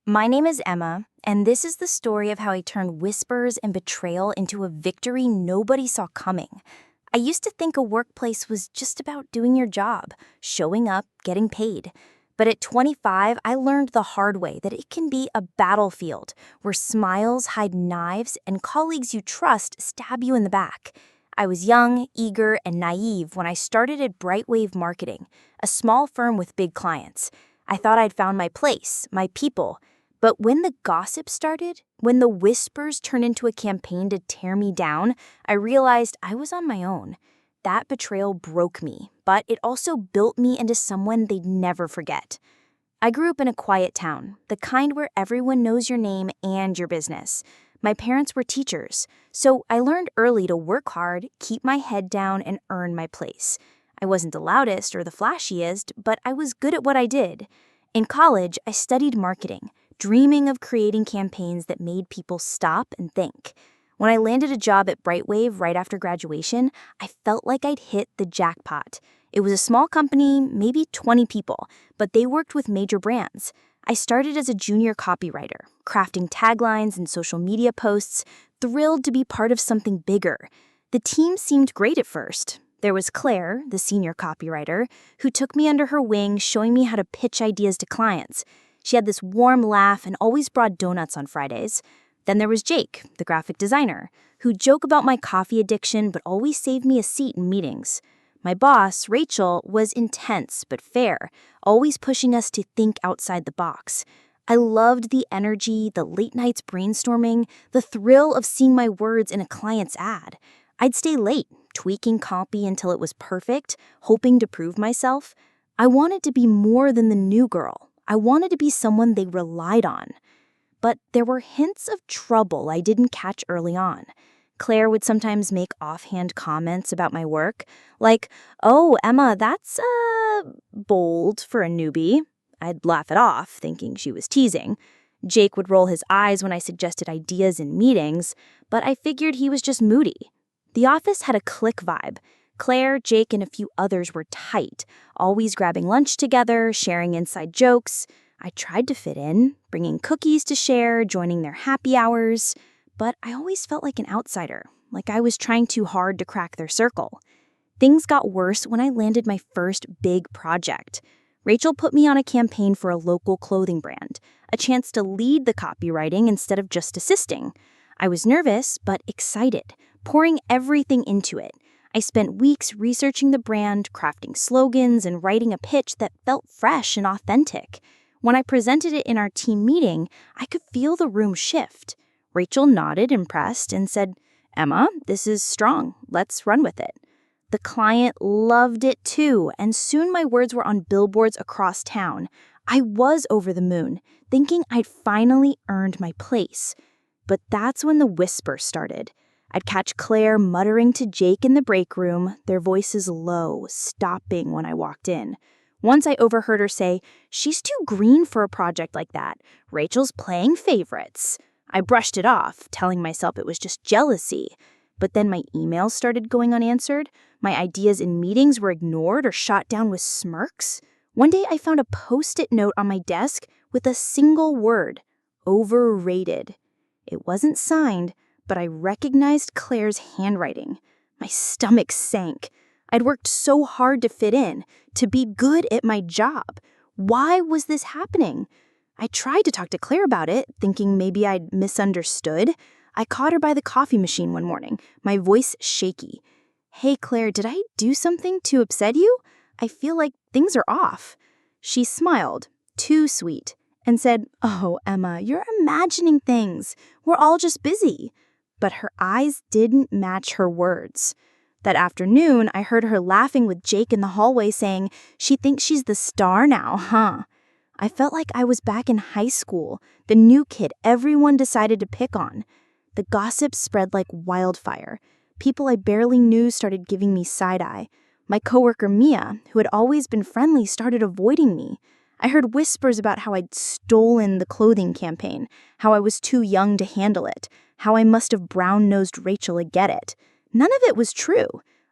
My name is Emma, and this is the story of how I turned whispers and betrayal into a victory nobody saw coming. I used to think a workplace was just about doing your job, showing up, getting paid. But at 25, I learned the hard way that it can be a battlefield where smiles hide knives and colleagues you trust stab you in the back. I was young, eager, and naive when I started at Brightwave Marketing, a small firm with big clients. I thought I'd found my place, my people. But when the gossip started, when the whispers turned into a campaign to tear me down, I realized I was on my own. That betrayal broke me, but it also built me into someone they'd never forget. I grew up in a quiet town, the kind where everyone knows your name and your business. My parents were teachers, so I learned early to work hard, keep my head down, and earn my place. I wasn't the loudest or the flashiest, but I was good at what I did. In college, I studied marketing, dreaming of creating campaigns that made people stop and think. When I landed a job at Brightwave right after graduation, I felt like I'd hit the jackpot. It was a small company, maybe 20 people, but they worked with major brands. I started as a junior copywriter, crafting taglines and social media posts, thrilled to be part of something bigger. The team seemed great at first. There was Claire, the senior copywriter, who took me under her wing, showing me how to pitch ideas to clients. She had this warm laugh and always brought donuts on Fridays. Then there was Jake, the graphic designer, who'd joke about my coffee addiction but always saved me a seat in meetings. My boss, Rachel, was intense but fair, always pushing us to think outside the box. I loved the energy, the late nights brainstorming, the thrill of seeing my words in a client's ad. I'd stay late, tweaking copy until it was perfect, hoping to prove myself. I wanted to be more than the new girl. I wanted to be someone they relied on. But there were hints of trouble I didn't catch early on. Claire would sometimes make offhand comments about my work, like, "Oh, Emma, that's, bold for a newbie." I'd laugh it off, thinking she was teasing. Jake would roll his eyes when I suggested ideas in meetings, but I figured he was just moody. The office had a clique vibe. Claire, Jake, and a few others were tight, always grabbing lunch together, sharing inside jokes. I tried to fit in, bringing cookies to share, joining their happy hours, but I always felt like an outsider, like I was trying too hard to crack their circle. Things got worse when I landed my first big project. Rachel put me on a campaign for a local clothing brand, a chance to lead the copywriting instead of just assisting. I was nervous, but excited, pouring everything into it. I spent weeks researching the brand, crafting slogans, and writing a pitch that felt fresh and authentic. When I presented it in our team meeting, I could feel the room shift. Rachel nodded, impressed, and said, "Emma, this is strong. Let's run with it." The client loved it too, and soon my words were on billboards across town. I was over the moon, thinking I'd finally earned my place. But that's when the whisper started. I'd catch Claire muttering to Jake in the break room, their voices low, stopping when I walked in. Once I overheard her say, "She's too green for a project like that. Rachel's playing favorites." I brushed it off, telling myself it was just jealousy. But then my emails started going unanswered. My ideas in meetings were ignored or shot down with smirks. One day I found a post-it note on my desk with a single word: overrated. It wasn't signed, but I recognized Claire's handwriting. My stomach sank. I'd worked so hard to fit in, to be good at my job. Why was this happening? I tried to talk to Claire about it, thinking maybe I'd misunderstood. I caught her by the coffee machine one morning, my voice shaky. "Hey, Claire, did I do something to upset you? I feel like things are off." She smiled, too sweet, and said, "Oh, Emma, you're imagining things. We're all just busy." But her eyes didn't match her words. That afternoon, I heard her laughing with Jake in the hallway saying, "She thinks she's the star now, huh?" I felt like I was back in high school, the new kid everyone decided to pick on. The gossip spread like wildfire. People I barely knew started giving me side-eye. My coworker Mia, who had always been friendly, started avoiding me. I heard whispers about how I'd stolen the clothing campaign, how I was too young to handle it, how I must have brown-nosed Rachel to get it. None of it was true.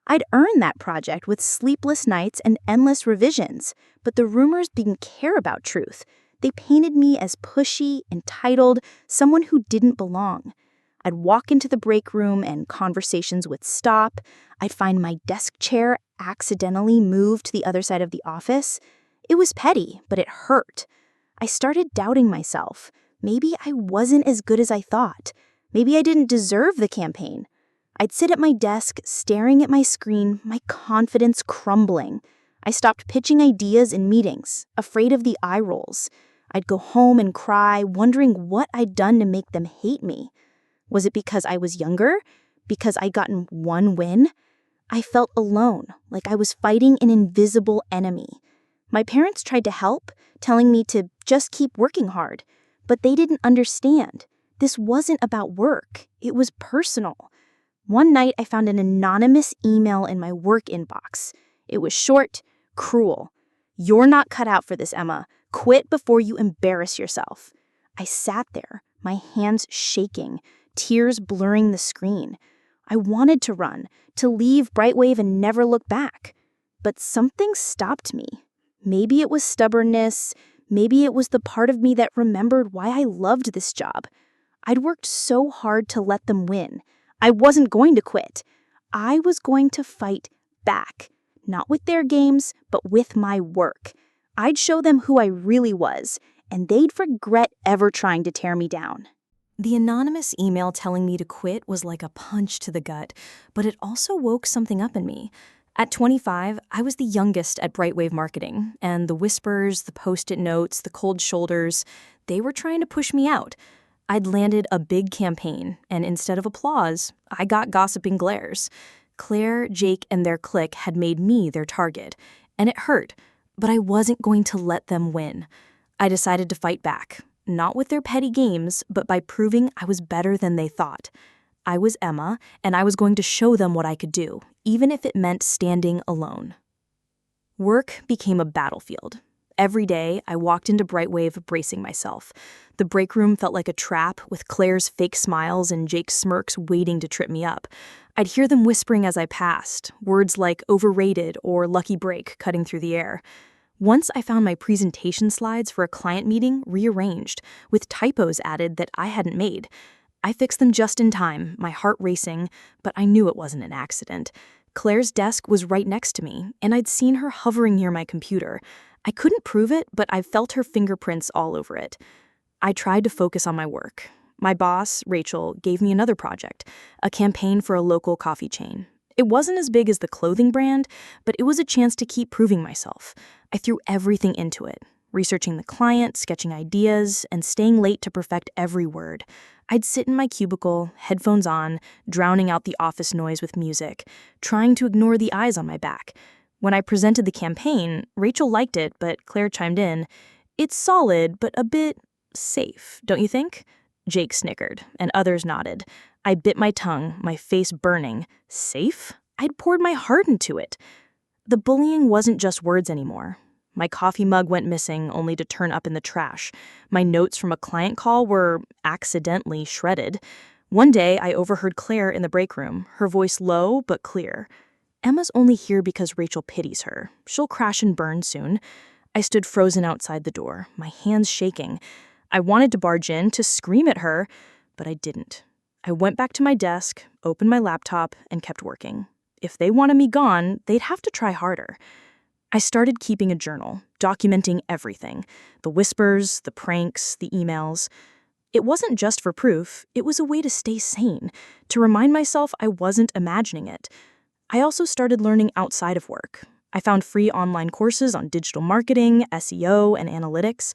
I'd earned that project with sleepless nights and endless revisions, but the rumors didn't care about truth. They painted me as pushy, entitled, someone who didn't belong. I'd walk into the break room and conversations would stop. I'd find my desk chair accidentally moved to the other side of the office. It was petty, but it hurt. I started doubting myself. Maybe I wasn't as good as I thought. Maybe I didn't deserve the campaign. I'd sit at my desk, staring at my screen, my confidence crumbling. I stopped pitching ideas in meetings, afraid of the eye rolls. I'd go home and cry, wondering what I'd done to make them hate me. Was it because I was younger? Because I'd gotten one win? I felt alone, like I was fighting an invisible enemy. My parents tried to help, telling me to just keep working hard. But they didn't understand. This wasn't about work. It was personal. One night, I found an anonymous email in my work inbox. It was short, cruel. "You're not cut out for this, Emma. Quit before you embarrass yourself." I sat there, my hands shaking, tears blurring the screen. I wanted to run, to leave Brightwave and never look back. But something stopped me. Maybe it was stubbornness. Maybe it was the part of me that remembered why I loved this job. I'd worked so hard to let them win. I wasn't going to quit. I was going to fight back, not with their games, but with my work. I'd show them who I really was, and they'd regret ever trying to tear me down. The anonymous email telling me to quit was like a punch to the gut, but it also woke something up in me. At 25, I was the youngest at Brightwave Marketing, and the whispers, the post-it notes, the cold shoulders, they were trying to push me out. I'd landed a big campaign, and instead of applause, I got gossiping glares. Claire, Jake, and their clique had made me their target, and it hurt, but I wasn't going to let them win. I decided to fight back, not with their petty games, but by proving I was better than they thought. I was Emma, and I was going to show them what I could do, even if it meant standing alone. Work became a battlefield. Every day, I walked into Brightwave bracing myself. The break room felt like a trap, with Claire's fake smiles and Jake's smirks waiting to trip me up. I'd hear them whispering as I passed, words like overrated or lucky break cutting through the air. Once I found my presentation slides for a client meeting rearranged, with typos added that I hadn't made. I fixed them just in time, my heart racing, but I knew it wasn't an accident. Claire's desk was right next to me, and I'd seen her hovering near my computer. I couldn't prove it, but I felt her fingerprints all over it. I tried to focus on my work. My boss, Rachel, gave me another project, a campaign for a local coffee chain. It wasn't as big as the clothing brand, but it was a chance to keep proving myself. I threw everything into it, researching the client, sketching ideas, and staying late to perfect every word. I'd sit in my cubicle, headphones on, drowning out the office noise with music, trying to ignore the eyes on my back. When I presented the campaign, Rachel liked it, but Claire chimed in, "It's solid, but a bit safe, don't you think?" Jake snickered, and others nodded. I bit my tongue, my face burning. Safe? I'd poured my heart into it. The bullying wasn't just words anymore. My coffee mug went missing, only to turn up in the trash. My notes from a client call were accidentally shredded. One day, I overheard Claire in the break room, her voice low but clear. "Emma's only here because Rachel pities her. She'll crash and burn soon." I stood frozen outside the door, my hands shaking. I wanted to barge in, to scream at her, but I didn't. I went back to my desk, opened my laptop, and kept working. If they wanted me gone, they'd have to try harder. I started keeping a journal, documenting everything, the whispers, the pranks, the emails. It wasn't just for proof, it was a way to stay sane, to remind myself I wasn't imagining it. I also started learning outside of work. I found free online courses on digital marketing, SEO, and analytics,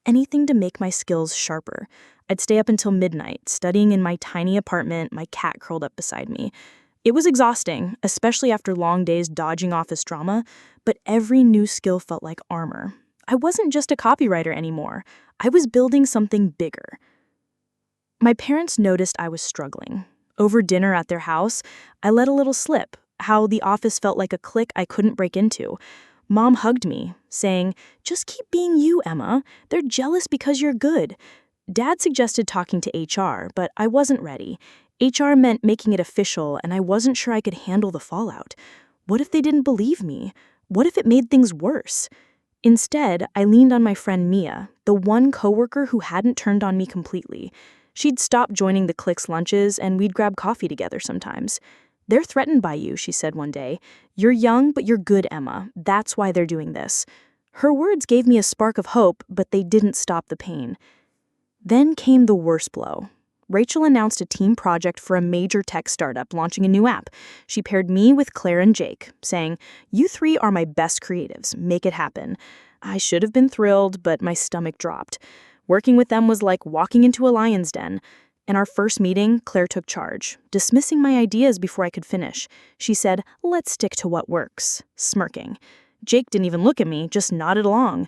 anything to make my skills sharper. I'd stay up until midnight, studying in my tiny apartment, my cat curled up beside me. It was exhausting, especially after long days dodging office drama, but every new skill felt like armor. I wasn't just a copywriter anymore. I was building something bigger. My parents noticed I was struggling. Over dinner at their house, I let a little slip, how the office felt like a clique I couldn't break into. Mom hugged me, saying, "Just keep being you, Emma. They're jealous because you're good." Dad suggested talking to HR, but I wasn't ready. HR meant making it official, and I wasn't sure I could handle the fallout. What if they didn't believe me? What if it made things worse? Instead, I leaned on my friend Mia, the one coworker who hadn't turned on me completely. She'd stopped joining the clique's lunches, and we'd grab coffee together sometimes. "They're threatened by you," she said one day. "You're young, but you're good, Emma. That's why they're doing this." Her words gave me a spark of hope, but they didn't stop the pain. Then came the worst blow. Rachel announced a team project for a major tech startup launching a new app. She paired me with Claire and Jake, saying, "You three are my best creatives. Make it happen." I should have been thrilled, but my stomach dropped. Working with them was like walking into a lion's den. In our first meeting, Claire took charge, dismissing my ideas before I could finish. She said, "Let's stick to what works," smirking. Jake didn't even look at me, just nodded along.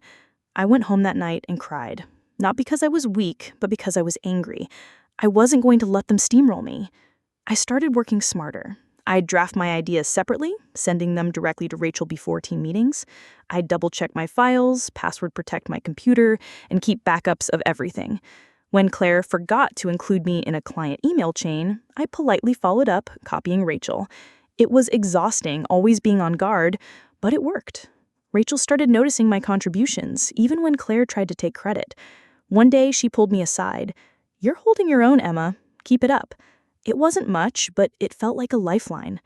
I went home that night and cried. Not because I was weak, but because I was angry. I wasn't going to let them steamroll me. I started working smarter. I'd draft my ideas separately, sending them directly to Rachel before team meetings. I'd double-check my files, password protect my computer, and keep backups of everything. When Claire forgot to include me in a client email chain, I politely followed up, copying Rachel. It was exhausting, always being on guard, but it worked. Rachel started noticing my contributions, even when Claire tried to take credit. One day, she pulled me aside. "You're holding your own, Emma. Keep it up." It wasn't much, but it felt like a lifeline.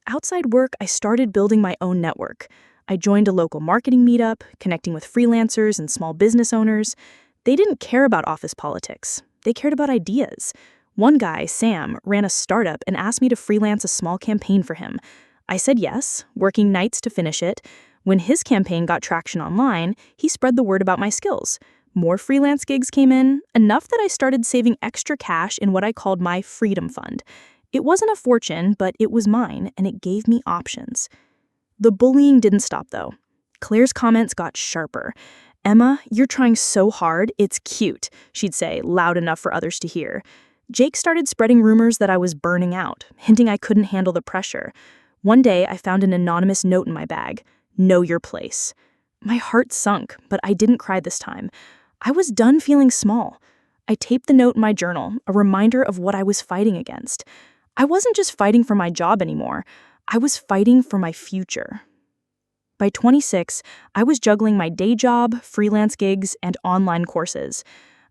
Outside work, I started building my own network. I joined a local marketing meetup, connecting with freelancers and small business owners. They didn't care about office politics. They cared about ideas. One guy, Sam, ran a startup and asked me to freelance a small campaign for him. I said yes, working nights to finish it. When his campaign got traction online, he spread the word about my skills. More freelance gigs came in, enough that I started saving extra cash in what I called my freedom fund. It wasn't a fortune, but it was mine, and it gave me options. The bullying didn't stop, though. Claire's comments got sharper. "Emma, you're trying so hard, it's cute," she'd say, loud enough for others to hear. Jake started spreading rumors that I was burning out, hinting I couldn't handle the pressure. One day, I found an anonymous note in my bag. "Know your place." My heart sunk, but I didn't cry this time. I was done feeling small. I taped the note in my journal, a reminder of what I was fighting against. I wasn't just fighting for my job anymore. I was fighting for my future. By 26, I was juggling my day job, freelance gigs, and online courses.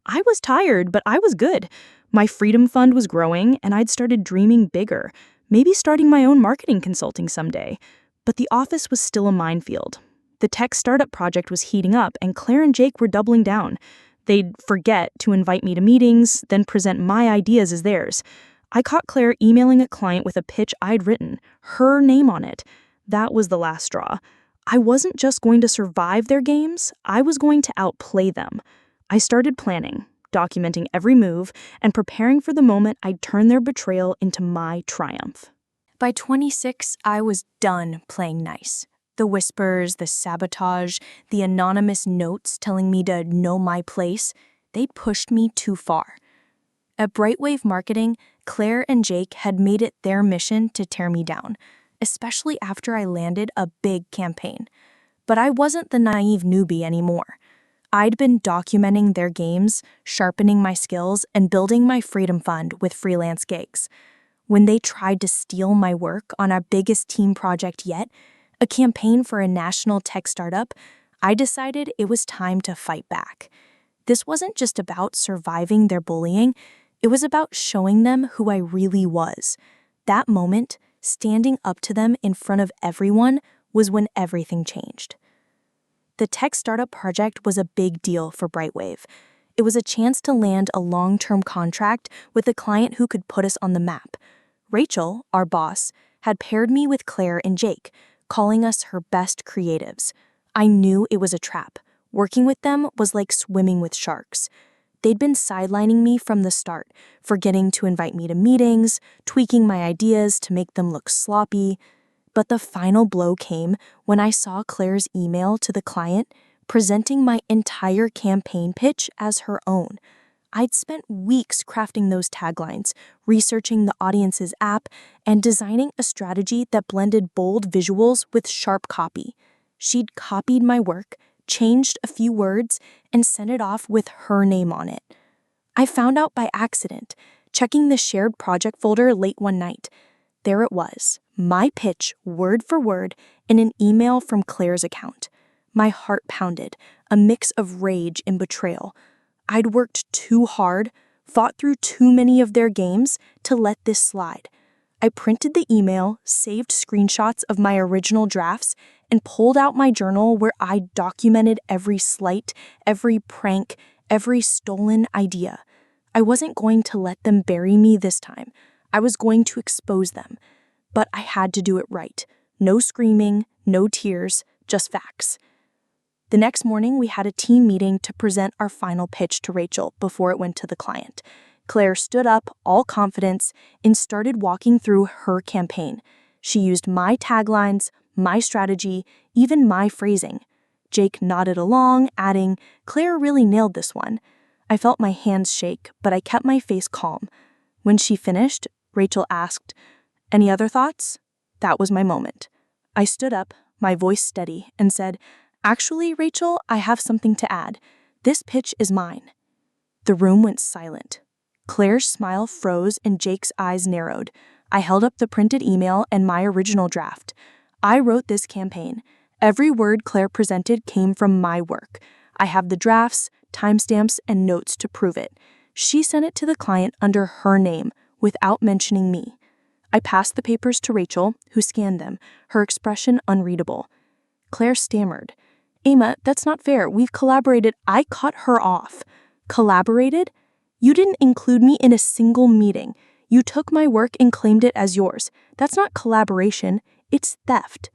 I was tired, but I was good. My freedom fund was growing, and I'd started dreaming bigger, maybe starting my own marketing consulting someday. But the office was still a minefield. The tech startup project was heating up, and Claire and Jake were doubling down. They'd forget to invite me to meetings, then present my ideas as theirs. I caught Claire emailing a client with a pitch I'd written, her name on it. That was the last straw. I wasn't just going to survive their games, I was going to outplay them. I started planning, documenting every move, and preparing for the moment I'd turn their betrayal into my triumph. By 26, I was done playing nice. The whispers, the sabotage, the anonymous notes telling me to know my place, they pushed me too far. At Brightwave Marketing, Claire and Jake had made it their mission to tear me down, especially after I landed a big campaign. But I wasn't the naive newbie anymore. I'd been documenting their games, sharpening my skills, and building my freedom fund with freelance gigs. When they tried to steal my work on our biggest team project yet, a campaign for a national tech startup, I decided it was time to fight back. This wasn't just about surviving their bullying, it was about showing them who I really was. That moment, standing up to them in front of everyone, was when everything changed. The tech startup project was a big deal for Brightwave. It was a chance to land a long-term contract with a client who could put us on the map. Rachel, our boss, had paired me with Claire and Jake, calling us her best creatives. I knew it was a trap. Working with them was like swimming with sharks. They'd been sidelining me from the start, forgetting to invite me to meetings, tweaking my ideas to make them look sloppy. But the final blow came when I saw Claire's email to the client presenting my entire campaign pitch as her own. I'd spent weeks crafting those taglines, researching the audience's app, and designing a strategy that blended bold visuals with sharp copy. She'd copied my work, changed a few words, and sent it off with her name on it. I found out by accident, checking the shared project folder late one night. There it was, my pitch, word for word, in an email from Claire's account. My heart pounded, a mix of rage and betrayal. I'd worked too hard, fought through too many of their games to let this slide. I printed the email, saved screenshots of my original drafts, and pulled out my journal where I documented every slight, every prank, every stolen idea. I wasn't going to let them bury me this time. I was going to expose them. But I had to do it right. No screaming, no tears, just facts. The next morning, we had a team meeting to present our final pitch to Rachel before it went to the client. Claire stood up, all confidence, and started walking through her campaign. She used my taglines, my strategy, even my phrasing. Jake nodded along, adding, "Claire really nailed this one." I felt my hands shake, but I kept my face calm. When she finished, Rachel asked, "Any other thoughts?" That was my moment. I stood up, my voice steady, and said, "Actually, Rachel, I have something to add. This pitch is mine." The room went silent. Claire's smile froze and Jake's eyes narrowed. I held up the printed email and my original draft. I wrote this campaign. Every word Claire presented came from my work. I have the drafts, timestamps, and notes to prove it. She sent it to the client under her name, without mentioning me. I passed the papers to Rachel, who scanned them, her expression unreadable. Claire stammered, "Emma, that's not fair. We've collaborated." I cut her off. "Collaborated? You didn't include me in a single meeting. You took my work and claimed it as yours. That's not collaboration. It's theft."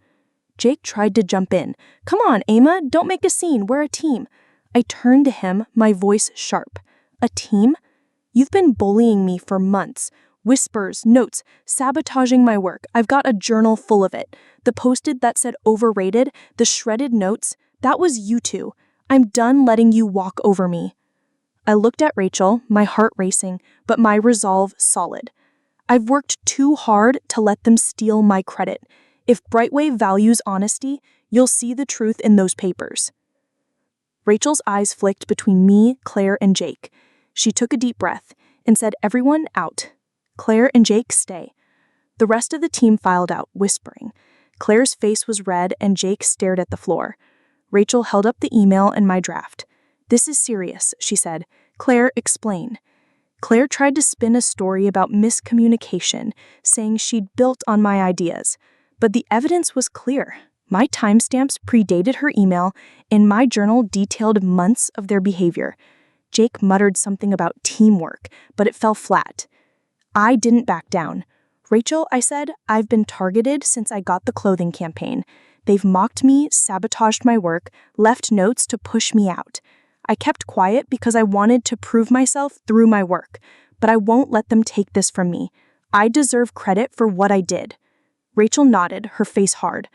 Jake tried to jump in. "Come on, Emma, don't make a scene. We're a team." I turned to him, my voice sharp. "A team? You've been bullying me for months. Whispers, notes, sabotaging my work. I've got a journal full of it. The post-it that said overrated, the shredded notes, that was you two. I'm done letting you walk over me." I looked at Rachel, my heart racing, but my resolve solid. I've worked too hard to let them steal my credit. If Brightwave values honesty, you'll see the truth in those papers. Rachel's eyes flicked between me, Claire, and Jake. She took a deep breath and said, "Everyone out. Claire and Jake stay." The rest of the team filed out, whispering. Claire's face was red and Jake stared at the floor. Rachel held up the email and my draft. "This is serious," she said. "Claire, explain." Claire tried to spin a story about miscommunication, saying she'd built on my ideas. But the evidence was clear. My timestamps predated her email, and my journal detailed months of their behavior. Jake muttered something about teamwork, but it fell flat. I didn't back down. "Rachel," I said, "I've been targeted since I got the clothing campaign. They've mocked me, sabotaged my work, left notes to push me out. I kept quiet because I wanted to prove myself through my work, but I won't let them take this from me. I deserve credit for what I did." Rachel nodded, her face hard.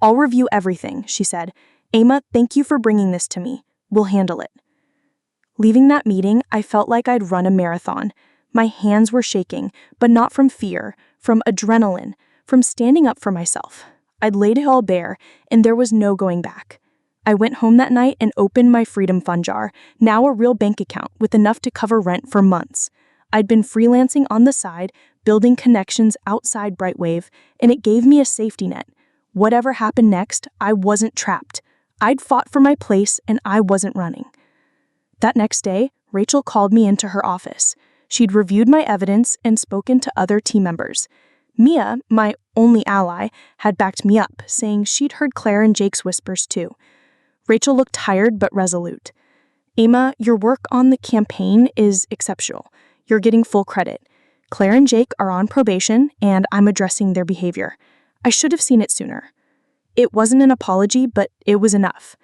"I'll review everything," she said. "Emma, thank you for bringing this to me. We'll handle it." Leaving that meeting, I felt like I'd run a marathon. My hands were shaking, but not from fear, from adrenaline, from standing up for myself. I'd laid it all bare, and there was no going back. I went home that night and opened my Freedom Fund jar, now a real bank account with enough to cover rent for months. I'd been freelancing on the side, building connections outside Brightwave, and it gave me a safety net. Whatever happened next, I wasn't trapped. I'd fought for my place, and I wasn't running. That next day, Rachel called me into her office. She'd reviewed my evidence and spoken to other team members. Mia, my only ally, had backed me up, saying she'd heard Claire and Jake's whispers too. Rachel looked tired but resolute. "Emma, your work on the campaign is exceptional. You're getting full credit. Claire and Jake are on probation, and I'm addressing their behavior. I should have seen it sooner." It wasn't an apology, but it was enough.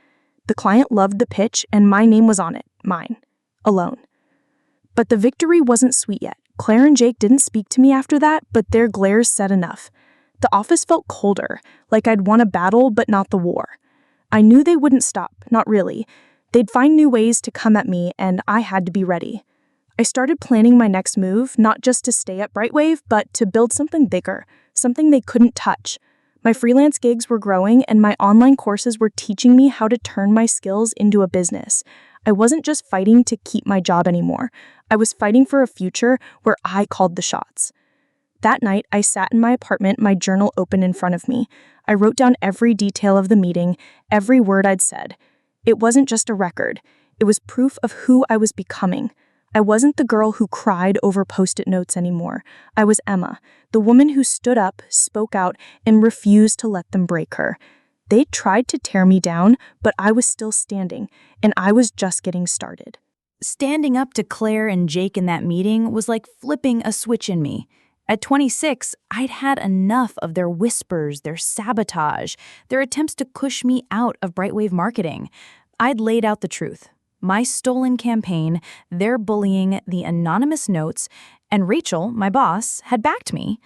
The client loved the pitch, and my name was on it, mine, alone. But the victory wasn't sweet yet. Claire and Jake didn't speak to me after that, but their glares said enough. The office felt colder, like I'd won a battle but not the war. I knew they wouldn't stop, not really. They'd find new ways to come at me, and I had to be ready. I started planning my next move, not just to stay at Brightwave, but to build something bigger, something they couldn't touch. My freelance gigs were growing, and my online courses were teaching me how to turn my skills into a business. I wasn't just fighting to keep my job anymore. I was fighting for a future where I called the shots. That night, I sat in my apartment, my journal open in front of me. I wrote down every detail of the meeting, every word I'd said. It wasn't just a record, it was proof of who I was becoming. I wasn't the girl who cried over post-it notes anymore. I was Emma, the woman who stood up, spoke out, and refused to let them break her. They tried to tear me down, but I was still standing, and I was just getting started. Standing up to Claire and Jake in that meeting was like flipping a switch in me. At 26, I'd had enough of their whispers, their sabotage, their attempts to push me out of Brightwave marketing. I'd laid out the truth. My stolen campaign, their bullying, the anonymous notes, and Rachel, my boss, had backed me.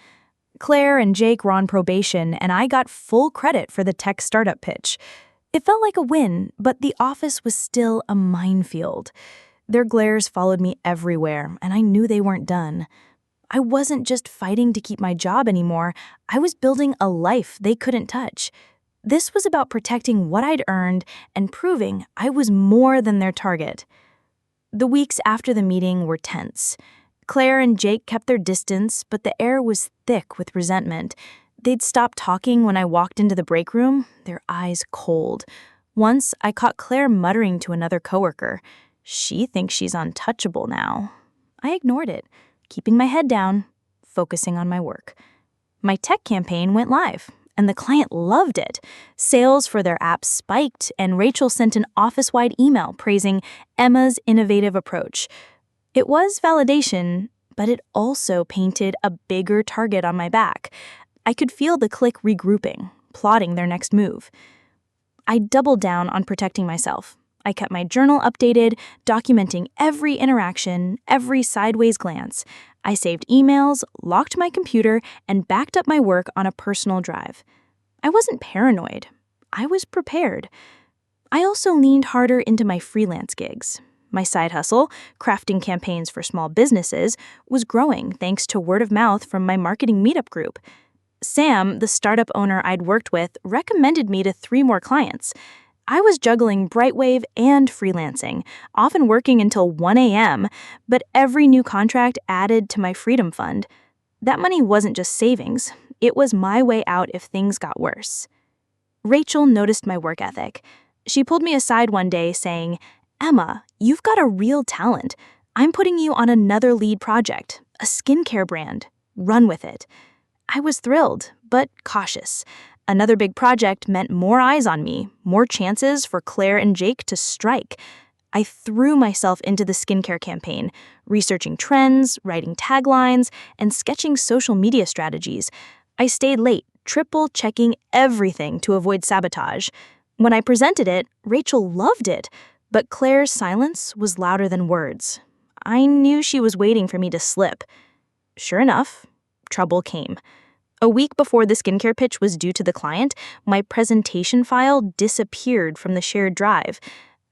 Claire and Jake were on probation, and I got full credit for the tech startup pitch. It felt like a win, but the office was still a minefield. Their glares followed me everywhere, and I knew they weren't done. I wasn't just fighting to keep my job anymore, I was building a life they couldn't touch. This was about protecting what I'd earned and proving I was more than their target. The weeks after the meeting were tense. Claire and Jake kept their distance, but the air was thick with resentment. They'd stop talking when I walked into the break room, their eyes cold. Once, I caught Claire muttering to another coworker, "She thinks she's untouchable now." I ignored it, keeping my head down, focusing on my work. My tech campaign went live, and the client loved it. Sales for their app spiked, and Rachel sent an office-wide email praising Emma's innovative approach. It was validation, but it also painted a bigger target on my back. I could feel the clique regrouping, plotting their next move. I doubled down on protecting myself. I kept my journal updated, documenting every interaction, every sideways glance. I saved emails, locked my computer, and backed up my work on a personal drive. I wasn't paranoid. I was prepared. I also leaned harder into my freelance gigs. My side hustle, crafting campaigns for small businesses, was growing thanks to word of mouth from my marketing meetup group. Sam, the startup owner I'd worked with, recommended me to 3 more clients. I was juggling Brightwave and freelancing, often working until 1 a.m., but every new contract added to my freedom fund. That money wasn't just savings, it was my way out if things got worse. Rachel noticed my work ethic. She pulled me aside one day saying, "Emma, you've got a real talent. I'm putting you on another lead project, a skincare brand. Run with it." I was thrilled, but cautious. Another big project meant more eyes on me, more chances for Claire and Jake to strike. I threw myself into the skincare campaign, researching trends, writing taglines, and sketching social media strategies. I stayed late, triple-checking everything to avoid sabotage. When I presented it, Rachel loved it, but Claire's silence was louder than words. I knew she was waiting for me to slip. Sure enough, trouble came. A week before the skincare pitch was due to the client, my presentation file disappeared from the shared drive.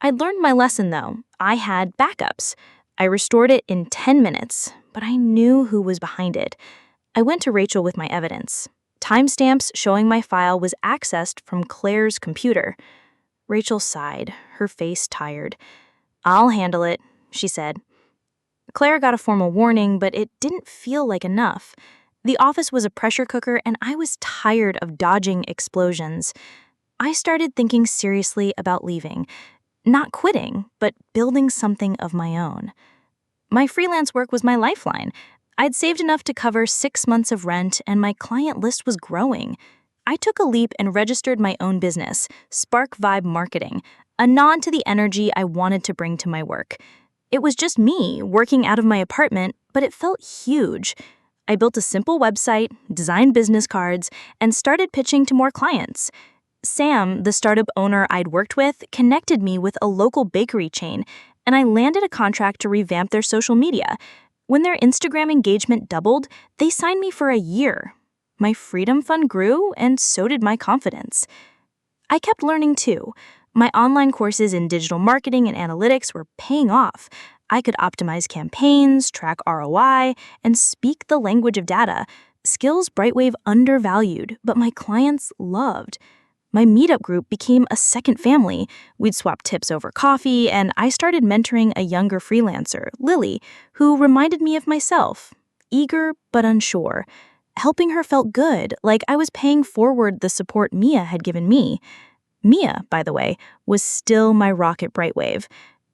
I'd learned my lesson, though. I had backups. I restored it in 10 minutes, but I knew who was behind it. I went to Rachel with my evidence. Timestamps showing my file was accessed from Claire's computer. Rachel sighed, her face tired. "I'll handle it," she said. Claire got a formal warning, but it didn't feel like enough. The office was a pressure cooker, and I was tired of dodging explosions. I started thinking seriously about leaving. Not quitting, but building something of my own. My freelance work was my lifeline. I'd saved enough to cover 6 months of rent, and my client list was growing. I took a leap and registered my own business, SparkVibe Marketing, a nod to the energy I wanted to bring to my work. It was just me, working out of my apartment, but it felt huge. I built a simple website, designed business cards, and started pitching to more clients. Sam, the startup owner I'd worked with, connected me with a local bakery chain, and I landed a contract to revamp their social media. When their Instagram engagement doubled, they signed me for a year. My freedom fund grew, and so did my confidence. I kept learning too. My online courses in digital marketing and analytics were paying off. I could optimize campaigns, track ROI, and speak the language of data, skills Brightwave undervalued, but my clients loved. My meetup group became a second family. We'd swap tips over coffee, and I started mentoring a younger freelancer, Lily, who reminded me of myself, eager but unsure. Helping her felt good, like I was paying forward the support Mia had given me. Mia, by the way, was still my rock at Brightwave.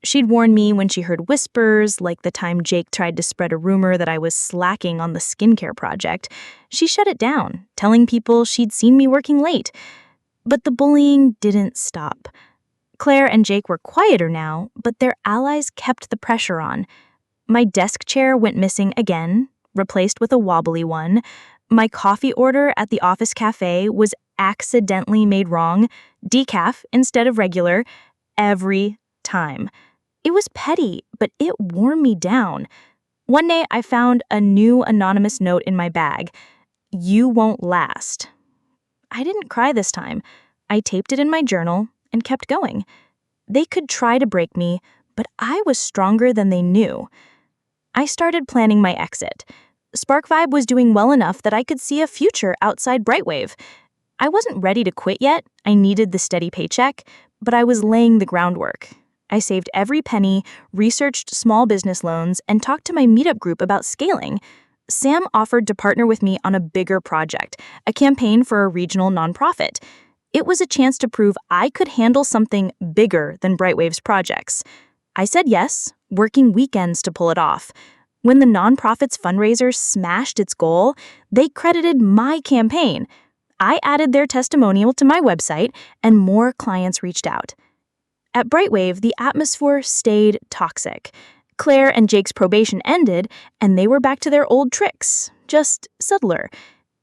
She'd warned me when she heard whispers, like the time Jake tried to spread a rumor that I was slacking on the skincare project. She shut it down, telling people she'd seen me working late. But the bullying didn't stop. Claire and Jake were quieter now, but their allies kept the pressure on. My desk chair went missing again, replaced with a wobbly one. My coffee order at the office cafe was accidentally made wrong, decaf instead of regular, every time. It was petty, but it wore me down. One day, I found a new anonymous note in my bag. "You won't last." I didn't cry this time. I taped it in my journal and kept going. They could try to break me, but I was stronger than they knew. I started planning my exit. SparkVibe was doing well enough that I could see a future outside Brightwave. I wasn't ready to quit yet. I needed the steady paycheck, but I was laying the groundwork. I saved every penny, researched small business loans, and talked to my meetup group about scaling. Sam offered to partner with me on a bigger project, a campaign for a regional nonprofit. It was a chance to prove I could handle something bigger than Brightwave's projects. I said yes, working weekends to pull it off. When the nonprofit's fundraiser smashed its goal, they credited my campaign. I added their testimonial to my website, and more clients reached out. At Brightwave, the atmosphere stayed toxic. Claire and Jake's probation ended, and they were back to their old tricks, just subtler.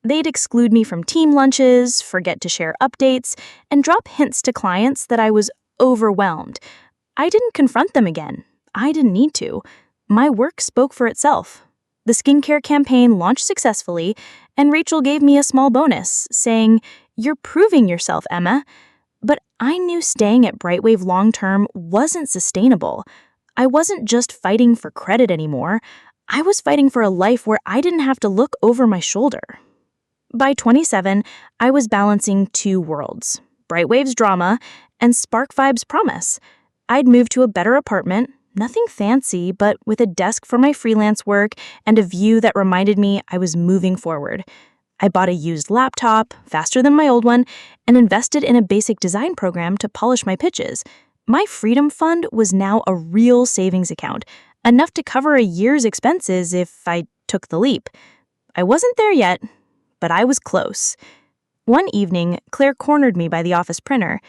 They'd exclude me from team lunches, forget to share updates, and drop hints to clients that I was overwhelmed. I didn't confront them again. I didn't need to. My work spoke for itself. The skincare campaign launched successfully, and Rachel gave me a small bonus, saying, "You're proving yourself, Emma." But I knew staying at Brightwave long-term wasn't sustainable. I wasn't just fighting for credit anymore. I was fighting for a life where I didn't have to look over my shoulder. By 27, I was balancing two worlds, Brightwave's drama and SparkVibe's promise. I'd moved to a better apartment, nothing fancy, but with a desk for my freelance work and a view that reminded me I was moving forward. I bought a used laptop, faster than my old one, and invested in a basic design program to polish my pitches. My freedom fund was now a real savings account, enough to cover a year's expenses if I took the leap. I wasn't there yet, but I was close. One evening, Claire cornered me by the office printer.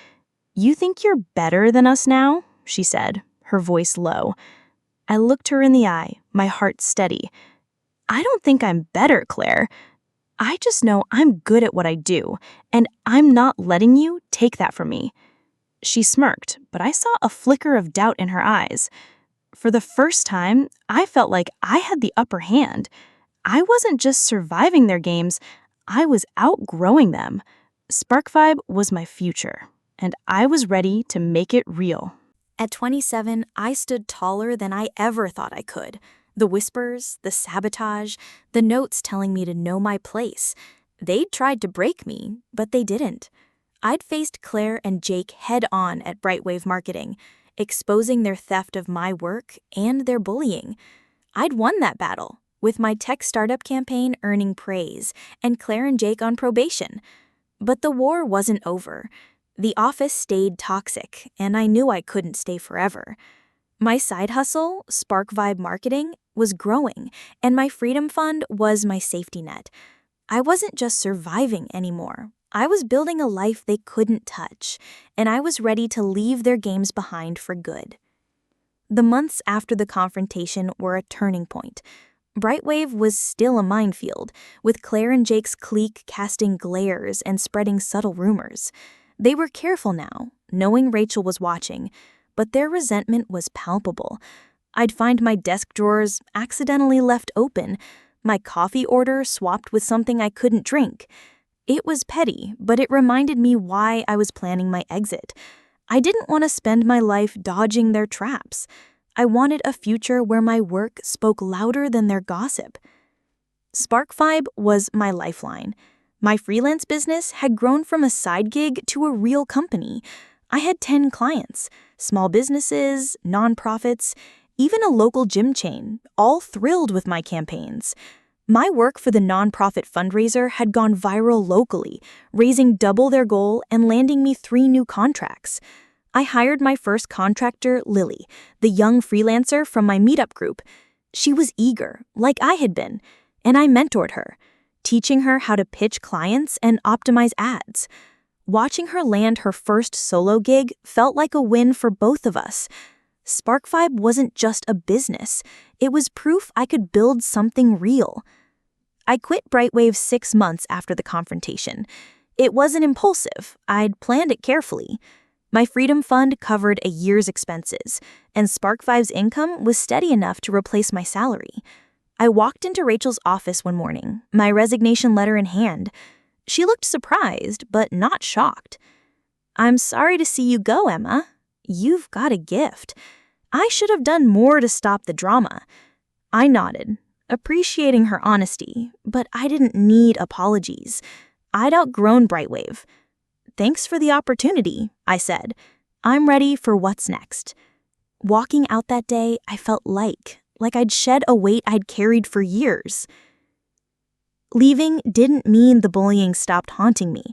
"You think you're better than us now?" she said, her voice low. I looked her in the eye, my heart steady. "I don't think I'm better, Claire. I just know I'm good at what I do, and I'm not letting you take that from me." She smirked, but I saw a flicker of doubt in her eyes. For the first time, I felt like I had the upper hand. I wasn't just surviving their games, I was outgrowing them. SparkVibe was my future, and I was ready to make it real. At 27, I stood taller than I ever thought I could. The whispers, the sabotage, the notes telling me to know my place. They'd tried to break me, but they didn't. I'd faced Claire and Jake head-on at Brightwave Marketing, exposing their theft of my work and their bullying. I'd won that battle, with my tech startup campaign earning praise and Claire and Jake on probation. But the war wasn't over. The office stayed toxic, and I knew I couldn't stay forever. My side hustle, SparkVibe Marketing, was growing, and my freedom fund was my safety net. I wasn't just surviving anymore. I was building a life they couldn't touch, and I was ready to leave their games behind for good. The months after the confrontation were a turning point. Brightwave was still a minefield, with Claire and Jake's clique casting glares and spreading subtle rumors. They were careful now, knowing Rachel was watching, but their resentment was palpable. I'd find my desk drawers accidentally left open, my coffee order swapped with something I couldn't drink. It was petty, but it reminded me why I was planning my exit. I didn't want to spend my life dodging their traps. I wanted a future where my work spoke louder than their gossip. SparkVibe was my lifeline. My freelance business had grown from a side gig to a real company. I had 10 clients, small businesses, nonprofits, even a local gym chain, all thrilled with my campaigns. My work for the nonprofit fundraiser had gone viral locally, raising double their goal and landing me 3 new contracts. I hired my first contractor, Lily, the young freelancer from my meetup group. She was eager, like I had been, and I mentored her, teaching her how to pitch clients and optimize ads. Watching her land her first solo gig felt like a win for both of us. SparkVibe wasn't just a business. It was proof I could build something real. I quit Brightwave 6 months after the confrontation. It wasn't impulsive. I'd planned it carefully. My Freedom Fund covered a year's expenses, and SparkVibe's income was steady enough to replace my salary. I walked into Rachel's office one morning, my resignation letter in hand. She looked surprised, but not shocked. "I'm sorry to see you go, Emma. You've got a gift. I should have done more to stop the drama." I nodded, appreciating her honesty, but I didn't need apologies. I'd outgrown Brightwave. "Thanks for the opportunity," I said. "I'm ready for what's next." Walking out that day, I felt like I'd shed a weight I'd carried for years. Leaving didn't mean the bullying stopped haunting me.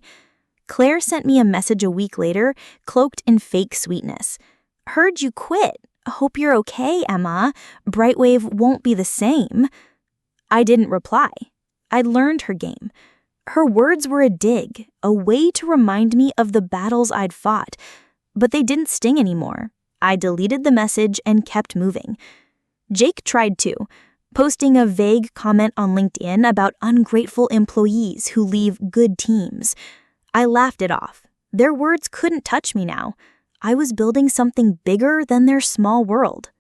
Claire sent me a message a week later, cloaked in fake sweetness. "Heard you quit. Hope you're okay, Emma. Brightwave won't be the same." I didn't reply. I'd learned her game. Her words were a dig, a way to remind me of the battles I'd fought. But they didn't sting anymore. I deleted the message and kept moving. Jake tried too, posting a vague comment on LinkedIn about ungrateful employees who leave good teams. I laughed it off. Their words couldn't touch me now. I was building something bigger than their small world.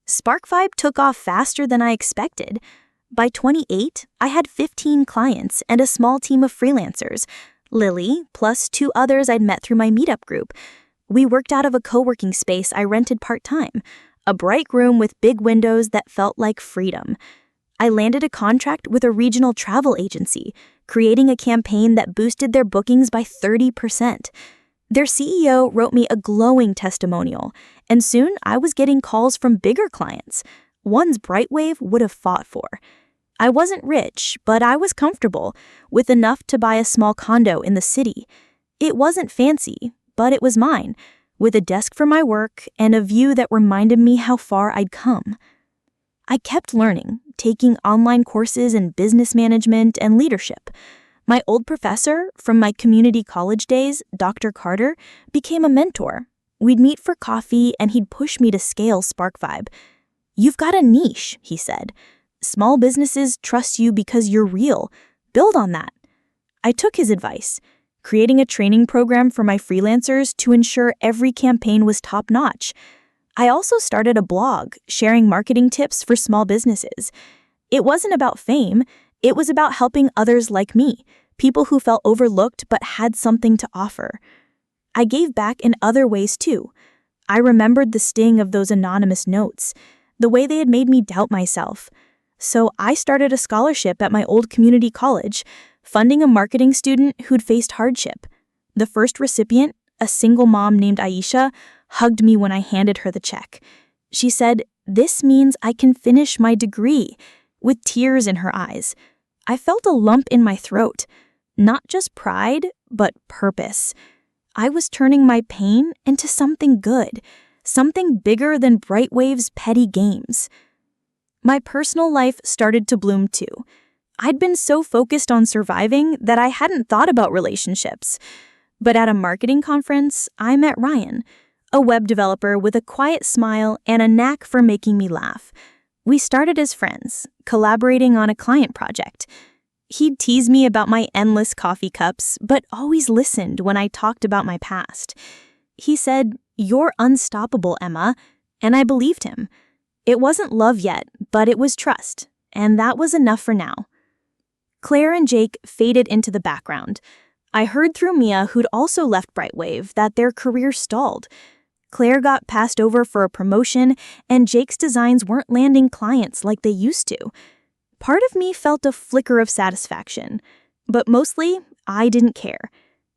SparkVibe took off faster than I expected. By 28, I had 15 clients and a small team of freelancers, Lily, plus 2 others I'd met through my meetup group. We worked out of a co-working space I rented part-time, a bright room with big windows that felt like freedom. I landed a contract with a regional travel agency, creating a campaign that boosted their bookings by 30%. Their CEO wrote me a glowing testimonial, and soon I was getting calls from bigger clients, ones Brightwave would have fought for. I wasn't rich, but I was comfortable, with enough to buy a small condo in the city. It wasn't fancy, but it was mine, with a desk for my work and a view that reminded me how far I'd come. I kept learning, taking online courses in business management and leadership. My old professor from my community college days, Dr. Carter, became a mentor. We'd meet for coffee and he'd push me to scale SparkVibe. "You've got a niche," he said. "Small businesses trust you because you're real. Build on that." I took his advice, creating a training program for my freelancers to ensure every campaign was top-notch. I also started a blog sharing marketing tips for small businesses. It wasn't about fame. It was about helping others like me, people who felt overlooked but had something to offer. I gave back in other ways too. I remembered the sting of those anonymous notes, the way they had made me doubt myself. So I started a scholarship at my old community college, funding a marketing student who'd faced hardship. The first recipient, a single mom named Aisha, hugged me when I handed her the check. She said, "This means I can finish my degree," with tears in her eyes. I felt a lump in my throat. Not just pride, but purpose. I was turning my pain into something good, something bigger than Brightwave's petty games. My personal life started to bloom too. I'd been so focused on surviving that I hadn't thought about relationships. But at a marketing conference, I met Ryan, a web developer with a quiet smile and a knack for making me laugh. We started as friends, collaborating on a client project. He'd tease me about my endless coffee cups, but always listened when I talked about my past. He said, "You're unstoppable, Emma," and I believed him. It wasn't love yet, but it was trust, and that was enough for now. Claire and Jake faded into the background. I heard through Mia, who'd also left Brightwave, that their career stalled. Claire got passed over for a promotion, and Jake's designs weren't landing clients like they used to. Part of me felt a flicker of satisfaction, but mostly, I didn't care.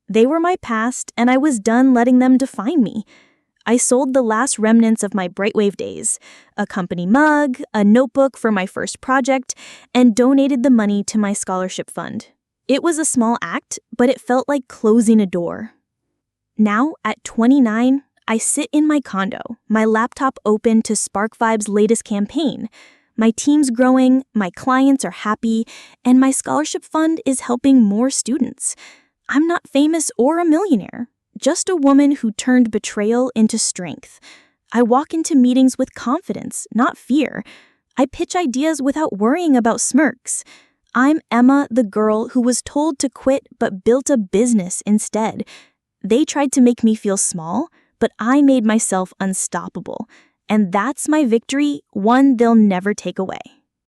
They were my past, and I was done letting them define me. I sold the last remnants of my Brightwave days, a company mug, a notebook for my first project, and donated the money to my scholarship fund. It was a small act, but it felt like closing a door. Now, at 29, I sit in my condo, my laptop open to SparkVibe's latest campaign. My team's growing, my clients are happy, and my scholarship fund is helping more students. I'm not famous or a millionaire, just a woman who turned betrayal into strength. I walk into meetings with confidence, not fear. I pitch ideas without worrying about smirks. I'm Emma, the girl who was told to quit but built a business instead. They tried to make me feel small, but I made myself unstoppable. And that's my victory, one they'll never take away.